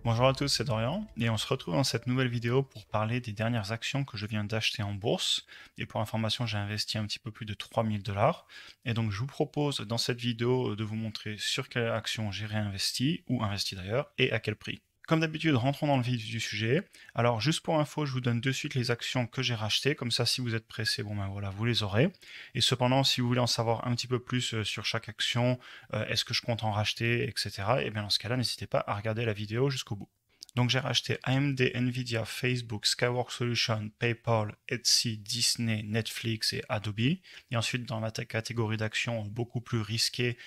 Bonjour à tous, c'est Dorian et on se retrouve dans cette nouvelle vidéo pour parler des dernières actions que je viens d'acheter en bourse. Et pour information, j'ai investi un petit peu plus de 3000 $ et donc je vous propose dans cette vidéo de vous montrer sur quelle action j'ai réinvesti ou investi d'ailleurs et à quel prix. Comme d'habitude, rentrons dans le vif du sujet. Alors juste pour info, je vous donne de suite les actions que j'ai rachetées, comme ça si vous êtes pressé, bon ben voilà, vous les aurez. Et cependant, si vous voulez en savoir un petit peu plus sur chaque action, est-ce que je compte en racheter, etc., et bien dans ce cas-là, n'hésitez pas à regarder la vidéo jusqu'au bout. Donc j'ai racheté AMD, Nvidia, Facebook, Skyworks Solutions, PayPal, Etsy, Disney, Netflix et Adobe. Et ensuite dans la catégorie d'actions beaucoup plus risquées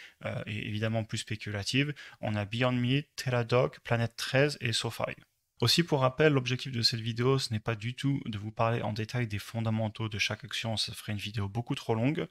et évidemment plus spéculatives, on a Beyond Meat, Teladoc, Planète 13 et SoFi. Aussi pour rappel, l'objectif de cette vidéo, ce n'est pas du tout de vous parler en détail des fondamentaux de chaque action, ça ferait une vidéo beaucoup trop longue.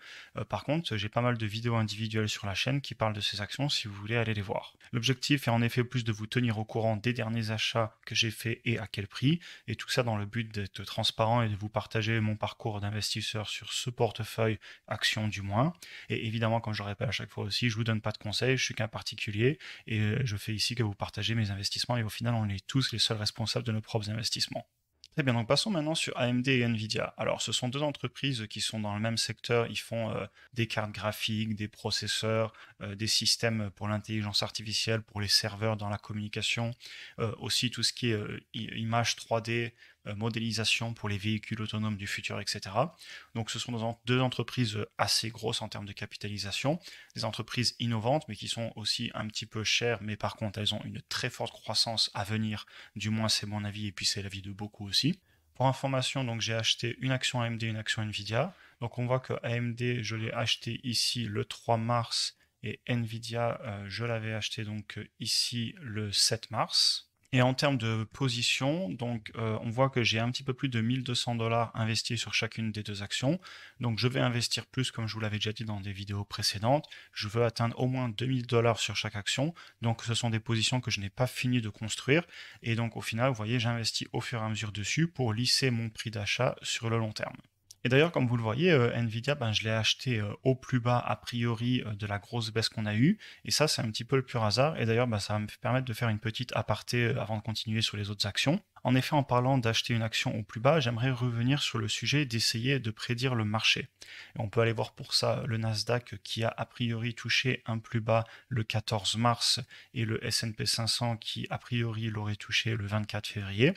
Par contre, j'ai pas mal de vidéos individuelles sur la chaîne qui parlent de ces actions si vous voulez aller les voir. L'objectif est en effet plus de vous tenir au courant des derniers achats que j'ai faits et à quel prix, et tout ça dans le but d'être transparent et de vous partager mon parcours d'investisseur sur ce portefeuille action du moins. Et évidemment, comme je le répète à chaque fois aussi, je vous donne pas de conseils, je suis qu'un particulier, et je fais ici que vous partagez mes investissements, et au final, on est tous les seuls responsables de nos propres investissements. Très bien, donc passons maintenant sur AMD et Nvidia. Alors, ce sont deux entreprises qui sont dans le même secteur. Ils font des cartes graphiques, des processeurs, des systèmes pour l'intelligence artificielle, pour les serveurs dans la communication, aussi tout ce qui est image 3D, modélisation pour les véhicules autonomes du futur, etc. Donc, ce sont deux entreprises assez grosses en termes de capitalisation, des entreprises innovantes, mais qui sont aussi un petit peu chères, mais par contre, elles ont une très forte croissance à venir. Du moins, c'est mon avis, et puis c'est l'avis de beaucoup aussi. Pour information, donc j'ai acheté une action AMD, une action Nvidia. Donc on voit que AMD, je l'ai acheté ici le 3 mars et Nvidia, je l'avais acheté donc ici le 7 mars. Et en termes de position, donc on voit que j'ai un petit peu plus de 1200 $ investis sur chacune des deux actions. Donc je vais investir plus, comme je vous l'avais déjà dit dans des vidéos précédentes. Je veux atteindre au moins 2000 $ sur chaque action. Donc ce sont des positions que je n'ai pas fini de construire. Et donc au final, vous voyez, j'investis au fur et à mesure dessus pour lisser mon prix d'achat sur le long terme. Et d'ailleurs, comme vous le voyez, Nvidia, ben, je l'ai acheté au plus bas a priori de la grosse baisse qu'on a eue. Et ça, c'est un petit peu le pur hasard. Et d'ailleurs, ben, ça va me permettre de faire une petite aparté avant de continuer sur les autres actions. En effet, en parlant d'acheter une action au plus bas, j'aimerais revenir sur le sujet d'essayer de prédire le marché. Et on peut aller voir pour ça le Nasdaq qui a priori touché un plus bas le 14 mars et le S&P 500 qui a priori l'aurait touché le 24 février.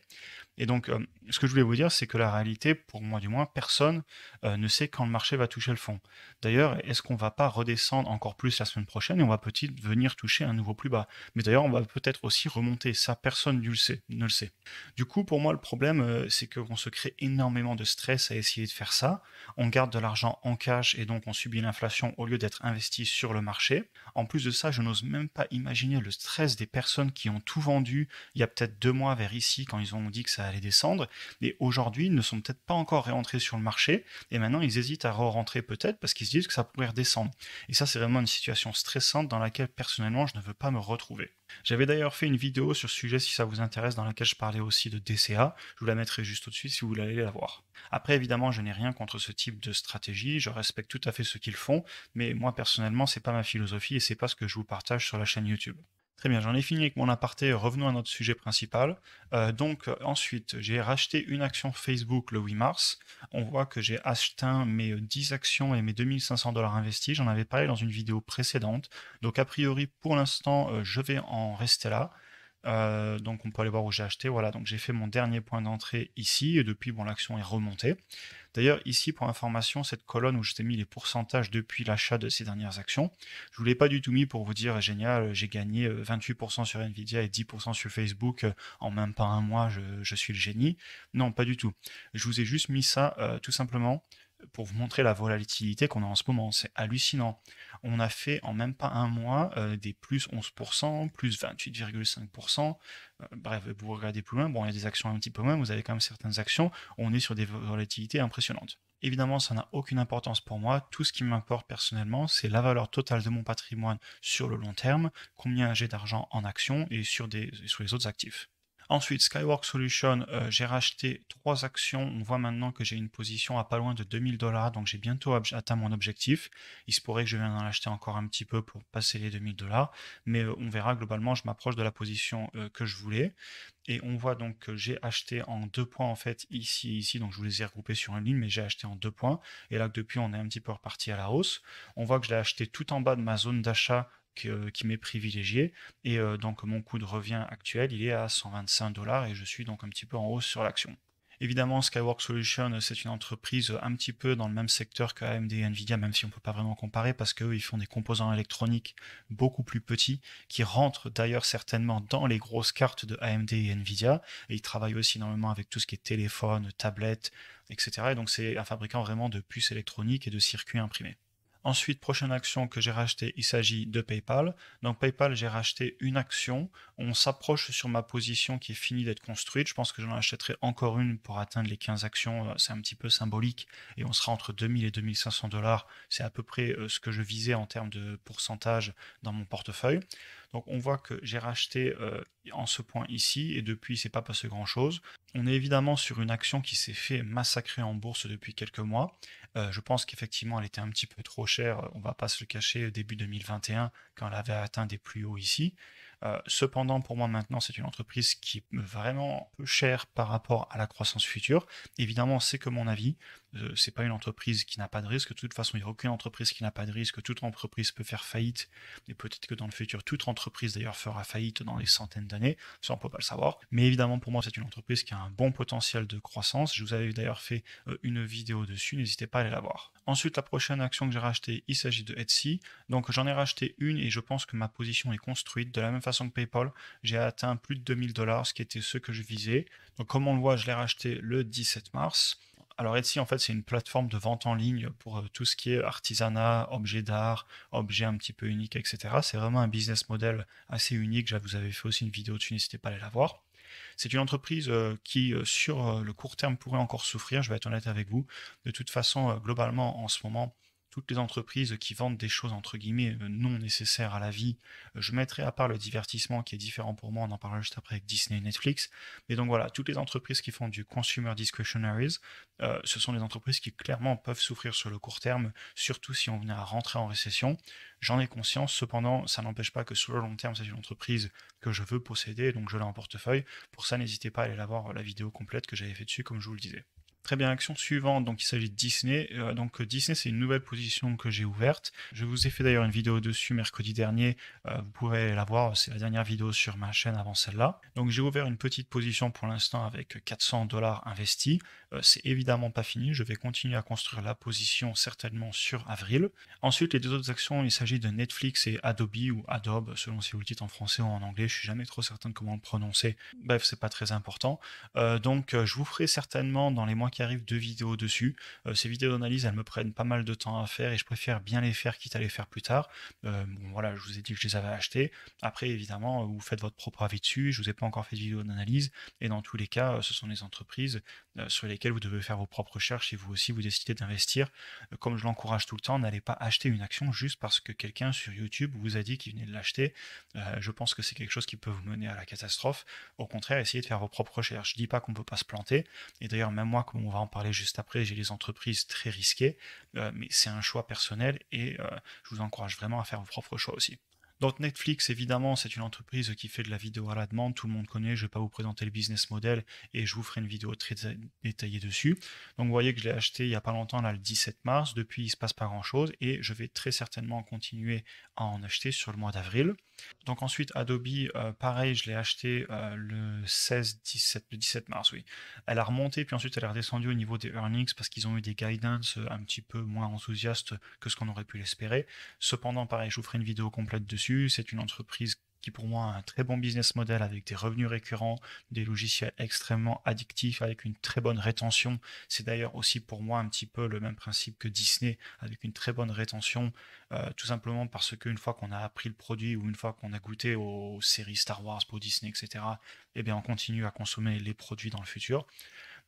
Et donc, ce que je voulais vous dire, c'est que la réalité, pour moi du moins, personne ne sait quand le marché va toucher le fond. D'ailleurs, est-ce qu'on va pas redescendre encore plus la semaine prochaine et on va peut-être venir toucher un nouveau plus bas? Mais d'ailleurs, on va peut-être aussi remonter. Ça, personne ne le sait. Du coup, pour moi, le problème, c'est qu'on se crée énormément de stress à essayer de faire ça. On garde de l'argent en cash et donc on subit l'inflation au lieu d'être investi sur le marché. En plus de ça, je n'ose même pas imaginer le stress des personnes qui ont tout vendu il y a peut-être 2 mois vers ici quand ils ont dit que ça allait descendre, et aujourd'hui ils ne sont peut-être pas encore réentrés sur le marché, et maintenant ils hésitent à re-rentrer peut-être parce qu'ils se disent que ça pourrait redescendre. Et ça, c'est vraiment une situation stressante dans laquelle personnellement je ne veux pas me retrouver. J'avais d'ailleurs fait une vidéo sur ce sujet si ça vous intéresse, dans laquelle je parlais aussi de DCA, je vous la mettrai juste au-dessus si vous voulez aller la voir. Après, évidemment, je n'ai rien contre ce type de stratégie, je respecte tout à fait ce qu'ils font, mais moi personnellement, c'est pas ma philosophie et c'est pas ce que je vous partage sur la chaîne YouTube. Très bien, j'en ai fini avec mon aparté, revenons à notre sujet principal. Ensuite, j'ai racheté une action Facebook le 8 mars. On voit que j'ai acheté mes 10 actions et mes 2500 $ investis. J'en avais parlé dans une vidéo précédente. Donc a priori, pour l'instant, je vais en rester là. Donc on peut aller voir où j'ai acheté. Voilà, donc j'ai fait mon dernier point d'entrée ici et depuis, bon, l'action est remontée. D'ailleurs, ici, pour information, cette colonne où je t'ai mis les pourcentages depuis l'achat de ces dernières actions, je ne vous l'ai pas du tout mis pour vous dire, génial, j'ai gagné 28% sur Nvidia et 10% sur Facebook en même pas un mois, je suis le génie. Non, pas du tout. Je vous ai juste mis ça tout simplement pour vous montrer la volatilité qu'on a en ce moment. C'est hallucinant. On a fait en même pas un mois des plus 11%, plus 28,5%. Bref, vous regardez plus loin, bon, il y a des actions un petit peu moins, vous avez quand même certaines actions, on est sur des volatilités impressionnantes. Évidemment, ça n'a aucune importance pour moi. Tout ce qui m'importe personnellement, c'est la valeur totale de mon patrimoine sur le long terme, combien j'ai d'argent en actions et sur les autres actifs. Ensuite, Skyworks Solutions, j'ai racheté 3 actions. On voit maintenant que j'ai une position à pas loin de 2000 $, donc j'ai bientôt atteint mon objectif. Il se pourrait que je vienne d'en acheter encore un petit peu pour passer les 2000 $, mais on verra globalement, je m'approche de la position que je voulais. Et on voit donc que j'ai acheté en 2 points en fait ici et ici, donc je vous les ai regroupés sur une ligne, mais j'ai acheté en 2 points. Et là que depuis on est un petit peu reparti à la hausse. On voit que je l'ai acheté tout en bas de ma zone d'achat qui m'est privilégiée. Et donc mon coût de revient actuel, il est à 125 $ et je suis donc un petit peu en hausse sur l'action. Évidemment, Skyworks Solutions, c'est une entreprise un petit peu dans le même secteur que AMD et Nvidia, même si on ne peut pas vraiment comparer parce qu'eux, ils font des composants électroniques beaucoup plus petits, qui rentrent d'ailleurs certainement dans les grosses cartes de AMD et Nvidia. Et ils travaillent aussi énormément avec tout ce qui est téléphone, tablette, etc. Et donc c'est un fabricant vraiment de puces électroniques et de circuits imprimés. Ensuite, prochaine action que j'ai rachetée, il s'agit de PayPal. Donc PayPal, j'ai racheté une action. On s'approche sur ma position qui est finie d'être construite. Je pense que j'en achèterai encore une pour atteindre les 15 actions. C'est un petit peu symbolique et on sera entre 2000 et 2500 $. C'est à peu près ce que je visais en termes de pourcentage dans mon portefeuille. Donc on voit que j'ai racheté en ce point ici et depuis, c'est pas passé grand-chose. On est évidemment sur une action qui s'est fait massacrer en bourse depuis quelques mois. Je pense qu'effectivement, elle était un petit peu trop chère, on va pas se le cacher, début 2021, quand elle avait atteint des plus hauts ici. Cependant, pour moi maintenant, c'est une entreprise qui est vraiment peu chère par rapport à la croissance future. Évidemment, c'est que mon avis. C'est pas une entreprise qui n'a pas de risque. De toute façon, il n'y a aucune entreprise qui n'a pas de risque. Toute entreprise peut faire faillite. Et peut-être que dans le futur, toute entreprise d'ailleurs fera faillite dans les centaines d'années. Ça, on peut pas le savoir. Mais évidemment, pour moi, c'est une entreprise qui a un bon potentiel de croissance. Je vous avais d'ailleurs fait une vidéo dessus. N'hésitez pas à aller la voir. Ensuite, la prochaine action que j'ai rachetée, il s'agit de Etsy. Donc, j'en ai racheté une et je pense que ma position est construite. De la même façon que PayPal, j'ai atteint plus de 2000 $, ce qui était ce que je visais. Donc, comme on le voit, je l'ai racheté le 17 mars. Alors Etsy, en fait, c'est une plateforme de vente en ligne pour tout ce qui est artisanat, objets d'art, objets un petit peu uniques, etc. C'est vraiment un business model assez unique. Je vous avais fait aussi une vidéo dessus, n'hésitez pas à aller la voir. C'est une entreprise qui, sur le court terme, pourrait encore souffrir, je vais être honnête avec vous. De toute façon, globalement, en ce moment, toutes les entreprises qui vendent des choses entre guillemets non nécessaires à la vie, je mettrai à part le divertissement qui est différent pour moi, on en parlera juste après avec Disney et Netflix. Mais donc voilà, toutes les entreprises qui font du consumer discretionaries, ce sont des entreprises qui clairement peuvent souffrir sur le court terme, surtout si on venait à rentrer en récession. J'en ai conscience, cependant, ça n'empêche pas que sur le long terme, c'est une entreprise que je veux posséder, donc je l'ai en portefeuille. Pour ça, n'hésitez pas à aller la voir, la vidéo complète que j'avais fait dessus, comme je vous le disais. Très bien, action suivante, donc il s'agit de Disney. Donc Disney, c'est une nouvelle position que j'ai ouverte. Je vous ai fait d'ailleurs une vidéo dessus mercredi dernier. Vous pourrez la voir, c'est la dernière vidéo sur ma chaîne avant celle-là. Donc j'ai ouvert une petite position pour l'instant avec 400 $ investis. C'est évidemment pas fini, je vais continuer à construire la position certainement sur avril. Ensuite, les deux autres actions, il s'agit de Netflix et Adobe ou Adobe, selon si vous le dites en français ou en anglais. Je suis jamais trop certain de comment le prononcer. Bref, c'est pas très important. Donc je vous ferai certainement dans les mois qui arrivent 2 vidéos dessus. Ces vidéos d'analyse, elles me prennent pas mal de temps à faire et je préfère bien les faire quitte à les faire plus tard. Bon voilà, je vous ai dit que je les avais achetés. Après, évidemment, vous faites votre propre avis dessus. Je vous ai pas encore fait de vidéo d'analyse et dans tous les cas, ce sont des entreprises sur lesquelles vous devez faire vos propres recherches et vous aussi vous décidez d'investir. Comme je l'encourage tout le temps, n'allez pas acheter une action juste parce que quelqu'un sur YouTube vous a dit qu'il venait de l'acheter. Je pense que c'est quelque chose qui peut vous mener à la catastrophe. Au contraire, essayez de faire vos propres recherches. Je dis pas qu'on peut pas se planter. Et d'ailleurs, même moi, comme on va en parler juste après, j'ai des entreprises très risquées, mais c'est un choix personnel et je vous encourage vraiment à faire vos propres choix aussi. Donc Netflix, évidemment, c'est une entreprise qui fait de la vidéo à la demande, tout le monde connaît, je ne vais pas vous présenter le business model et je vous ferai une vidéo très détaillée dessus. Donc vous voyez que je l'ai acheté il n'y a pas longtemps, là le 17 mars, depuis il ne se passe pas grand chose et je vais très certainement continuer à en acheter sur le mois d'avril. Donc ensuite Adobe, pareil, je l'ai acheté le 17 mars, oui. Elle a remonté, puis ensuite elle est redescendue au niveau des earnings parce qu'ils ont eu des guidance un petit peu moins enthousiastes que ce qu'on aurait pu l'espérer. Cependant, pareil, je vous ferai une vidéo complète dessus. C'est une entreprise qui pour moi a un très bon business model avec des revenus récurrents, des logiciels extrêmement addictifs avec une très bonne rétention. C'est d'ailleurs aussi pour moi un petit peu le même principe que Disney avec une très bonne rétention, tout simplement parce qu'une fois qu'on a appris le produit ou une fois qu'on a goûté aux séries Star Wars, pour Disney, etc., eh bien on continue à consommer les produits dans le futur.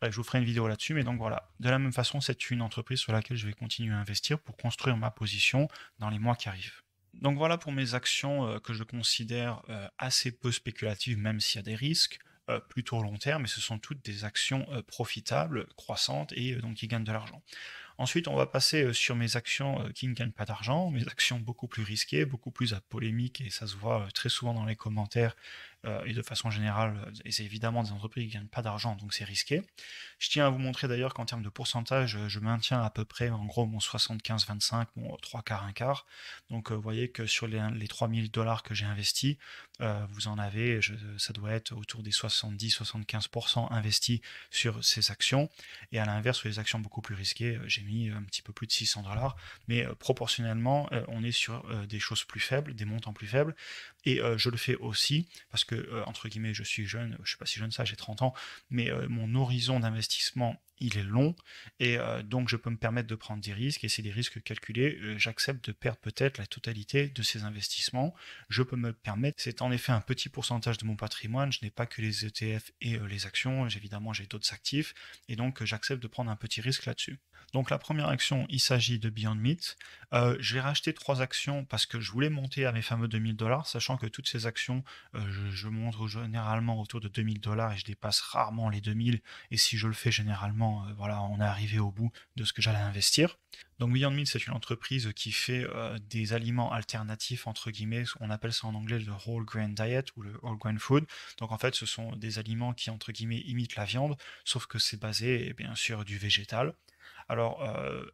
Bref, je vous ferai une vidéo là-dessus, mais donc voilà. De la même façon, c'est une entreprise sur laquelle je vais continuer à investir pour construire ma position dans les mois qui arrivent. Donc voilà pour mes actions que je considère assez peu spéculatives, même s'il y a des risques. plutôt long terme, et ce sont toutes des actions profitables, croissantes et donc qui gagnent de l'argent. Ensuite, on va passer sur mes actions qui ne gagnent pas d'argent, mes actions beaucoup plus risquées, beaucoup plus à polémique, et ça se voit très souvent dans les commentaires et de façon générale, et c'est évidemment des entreprises qui ne gagnent pas d'argent, donc c'est risqué. Je tiens à vous montrer d'ailleurs qu'en termes de pourcentage, je maintiens à peu près en gros mon 75-25, mon 3 quarts, 1 quart. Donc vous voyez que sur les 3000 $ que j'ai investis, vous en avez, ça doit être autour des 70-75% investis sur ces actions. Et à l'inverse, sur les actions beaucoup plus risquées, j'ai mis un petit peu plus de 600 $, mais proportionnellement, on est sur des choses plus faibles, des montants plus faibles. Et je le fais aussi parce que, entre guillemets, je suis jeune, je ne suis pas si jeune ça, j'ai 30 ans, mais mon horizon d'investissement, il est long, et donc je peux me permettre de prendre des risques, et c'est des risques calculés. J'accepte de perdre peut-être la totalité de ces investissements. Je peux me le permettre. C'est en effet un petit pourcentage de mon patrimoine. Je n'ai pas que les ETF et les actions. Évidemment, j'ai d'autres actifs, et donc j'accepte de prendre un petit risque là-dessus. Donc la première action, il s'agit de Beyond Meat. J'ai racheté 3 actions parce que je voulais monter à mes fameux 2000 $, sachant que toutes ces actions, je monte généralement autour de 2000 $ et je dépasse rarement les 2000. Et si je le fais généralement, voilà, on est arrivé au bout de ce que j'allais investir. Donc Beyond Meat, c'est une entreprise qui fait des aliments alternatifs, entre guillemets, on appelle ça en anglais le whole grain diet ou le whole grain food. Donc en fait, ce sont des aliments qui, entre guillemets, imitent la viande, sauf que c'est basé, bien sûr, du végétal. Alors,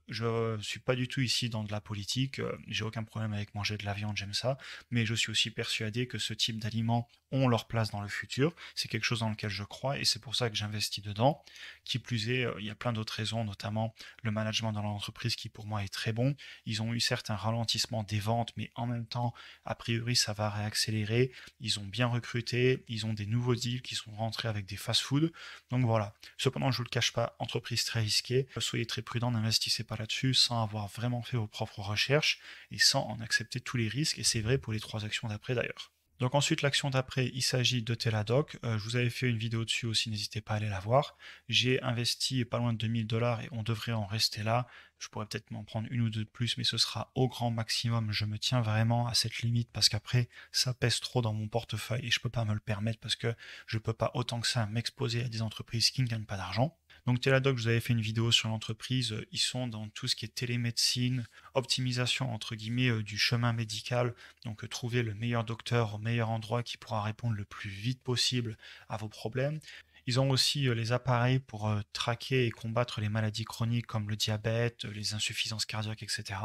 je suis pas du tout ici dans de la politique, j'ai aucun problème avec manger de la viande, j'aime ça, mais je suis aussi persuadé que ce type d'aliments ont leur place dans le futur. C'est quelque chose dans lequel je crois, et c'est pour ça que j'investis dedans. Qui plus est, il y a plein d'autres raisons, notamment le management dans l'entreprise qui pour moi est très bon. Ils ont eu certes un ralentissement des ventes, mais en même temps, a priori, ça va réaccélérer. Ils ont bien recruté, ils ont des nouveaux deals qui sont rentrés avec des fast-food. Donc voilà. Cependant, je ne vous le cache pas, entreprise très risquée. Soyez très prudent, n'investissez pas là-dessus sans avoir vraiment fait vos propres recherches et sans en accepter tous les risques. Et c'est vrai pour les 3 actions d'après d'ailleurs. Donc ensuite, l'action d'après, il s'agit de Teladoc. Je vous avais fait une vidéo dessus aussi, n'hésitez pas à aller la voir. J'ai investi pas loin de 2000 $ et on devrait en rester là. Je pourrais peut-être m'en prendre une ou deux de plus, mais ce sera au grand maximum. Je me tiens vraiment à cette limite parce qu'après, ça pèse trop dans mon portefeuille et je peux pas me le permettre parce que je peux pas autant que ça m'exposer à des entreprises qui ne gagnent pas d'argent. Donc Teladoc, je vous avais fait une vidéo sur l'entreprise. Ils sont dans tout ce qui est télémédecine, optimisation entre guillemets du chemin médical. Donc trouver le meilleur docteur au meilleur endroit qui pourra répondre le plus vite possible à vos problèmes. Ils ont aussi les appareils pour traquer et combattre les maladies chroniques comme le diabète, les insuffisances cardiaques, etc.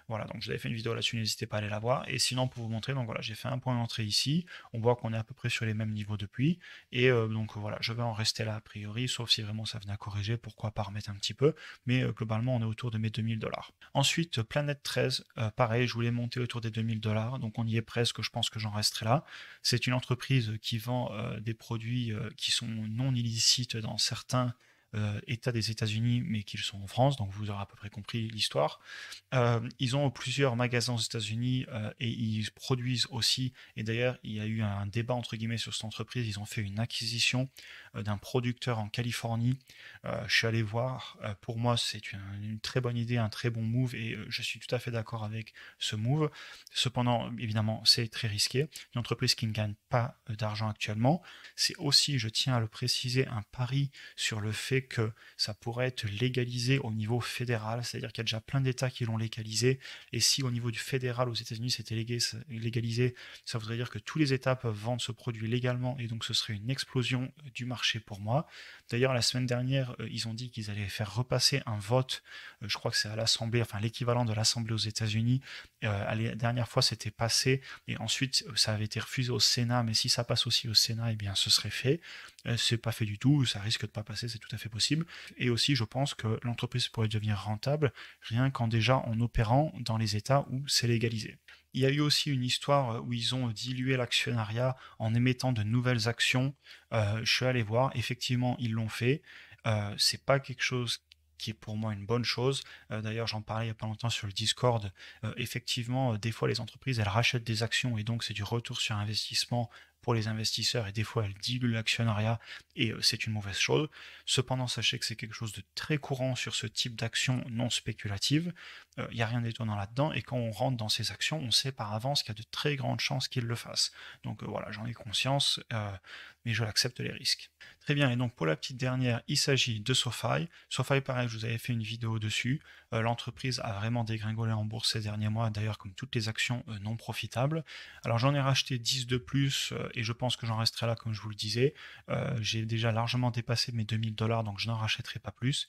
Voilà, donc j'avais fait une vidéo là-dessus, n'hésitez pas à aller la voir. Et sinon, pour vous montrer, donc voilà, j'ai fait un point d'entrée ici. On voit qu'on est à peu près sur les mêmes niveaux depuis. Et donc voilà, je vais en rester là a priori, sauf si vraiment ça venait à corriger, pourquoi pas remettre un petit peu. Mais globalement, on est autour de mes 2000 $. Ensuite, Planète 13, pareil, je voulais monter autour des 2000 $, donc on y est presque, je pense que j'en resterai là. C'est une entreprise qui vend des produits qui sont non illicites dans certains États des États-Unis, mais qui sont en France, donc vous aurez à peu près compris l'histoire. Ils ont plusieurs magasins aux États-Unis et ils produisent aussi. Et d'ailleurs, il y a eu un débat entre guillemets sur cette entreprise. Ils ont fait une acquisition d'un producteur en Californie. Je suis allé voir. Pour moi, c'est une très bonne idée, un très bon move, et je suis tout à fait d'accord avec ce move. Cependant, évidemment, c'est très risqué. Une entreprise qui ne gagne pas d'argent actuellement. C'est aussi, je tiens à le préciser, un pari sur le fait que ça pourrait être légalisé au niveau fédéral, c'est-à-dire qu'il y a déjà plein d'États qui l'ont légalisé, et si au niveau du fédéral aux États-Unis c'était légalisé, ça voudrait dire que tous les États peuvent vendre ce produit légalement, et donc ce serait une explosion du marché pour moi. D'ailleurs, la semaine dernière, ils ont dit qu'ils allaient faire repasser un vote, je crois que c'est à l'Assemblée, enfin l'équivalent de l'Assemblée aux États-Unis. La dernière fois c'était passé, et ensuite ça avait été refusé au Sénat, mais si ça passe aussi au Sénat, eh bien ce serait fait. C'est pas fait du tout, ça risque de pas passer, c'est tout à fait possible. Et aussi, je pense que l'entreprise pourrait devenir rentable rien qu'en déjà en opérant dans les États où c'est légalisé. Il y a eu aussi une histoire où ils ont dilué l'actionnariat en émettant de nouvelles actions. Je suis allé voir, effectivement, ils l'ont fait. C'est pas quelque chose qui est pour moi une bonne chose. D'ailleurs, j'en parlais il n'y a pas longtemps sur le Discord. Effectivement, des fois, les entreprises, elles rachètent des actions et donc c'est du retour sur investissement pour les investisseurs, et des fois elles diluent l'actionnariat, et c'est une mauvaise chose. Cependant, sachez que c'est quelque chose de très courant sur ce type d'action non spéculative. il n'y a rien d'étonnant là-dedans, et quand on rentre dans ces actions, on sait par avance qu'il y a de très grandes chances qu'ils le fassent. Donc voilà, j'en ai conscience, mais je l'accepte les risques. Très bien, et donc pour la petite dernière, il s'agit de SoFi. SoFi, pareil, je vous avais fait une vidéo dessus. L'entreprise a vraiment dégringolé en bourse ces derniers mois, d'ailleurs comme toutes les actions non profitables. Alors j'en ai racheté 10 de plus, et je pense que j'en resterai là comme je vous le disais. J'ai déjà largement dépassé mes 2000 $, donc je n'en rachèterai pas plus.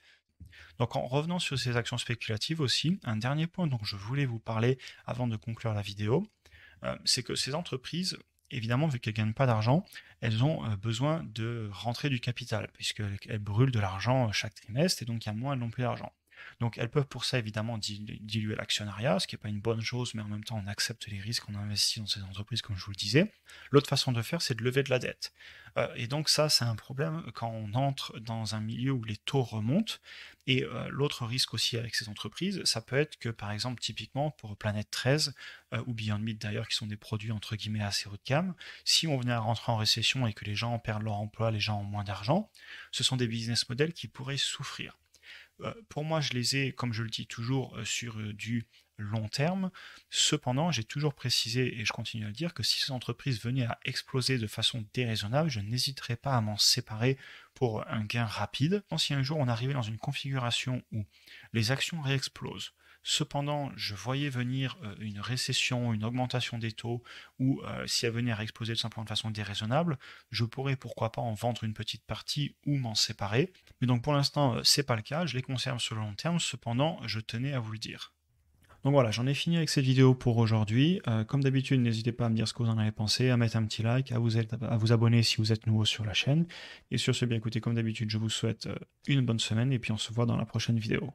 Donc en revenant sur ces actions spéculatives aussi, un dernier point dont je voulais vous parler avant de conclure la vidéo, c'est que ces entreprises, évidemment, vu qu'elles ne gagnent pas d'argent, elles ont besoin de rentrer du capital, puisqu'elles brûlent de l'argent chaque trimestre, et donc il y a moins, elles n'ont plus d'argent. Donc elles peuvent pour ça évidemment diluer l'actionnariat, ce qui n'est pas une bonne chose, mais en même temps on accepte les risques, on investit dans ces entreprises comme je vous le disais. L'autre façon de faire, c'est de lever de la dette. Et donc ça, c'est un problème quand on entre dans un milieu où les taux remontent. Et l'autre risque aussi avec ces entreprises, ça peut être que par exemple typiquement pour Planète 13 ou Beyond Meat d'ailleurs, qui sont des produits entre guillemets assez haut de gamme, si on venait à rentrer en récession et que les gens perdent leur emploi, les gens ont moins d'argent, ce sont des business models qui pourraient souffrir. Pour moi, je les ai, comme je le dis toujours, sur du long terme. Cependant, j'ai toujours précisé, et je continue à le dire, que si ces entreprises venaient à exploser de façon déraisonnable, je n'hésiterais pas à m'en séparer pour un gain rapide. Si un jour on arrivait dans une configuration où les actions réexplosent, cependant je voyais venir une récession, une augmentation des taux, ou si elle venait à exploser tout simplement de façon déraisonnable, je pourrais pourquoi pas en vendre une petite partie ou m'en séparer. Mais donc pour l'instant, c'est pas le cas, je les conserve sur le long terme, cependant je tenais à vous le dire. Donc voilà, j'en ai fini avec cette vidéo pour aujourd'hui. Comme d'habitude, n'hésitez pas à me dire ce que vous en avez pensé, à mettre un petit like, à vous abonner si vous êtes nouveau sur la chaîne. Et sur ce, bien écoutez, comme d'habitude, je vous souhaite une bonne semaine et puis on se voit dans la prochaine vidéo.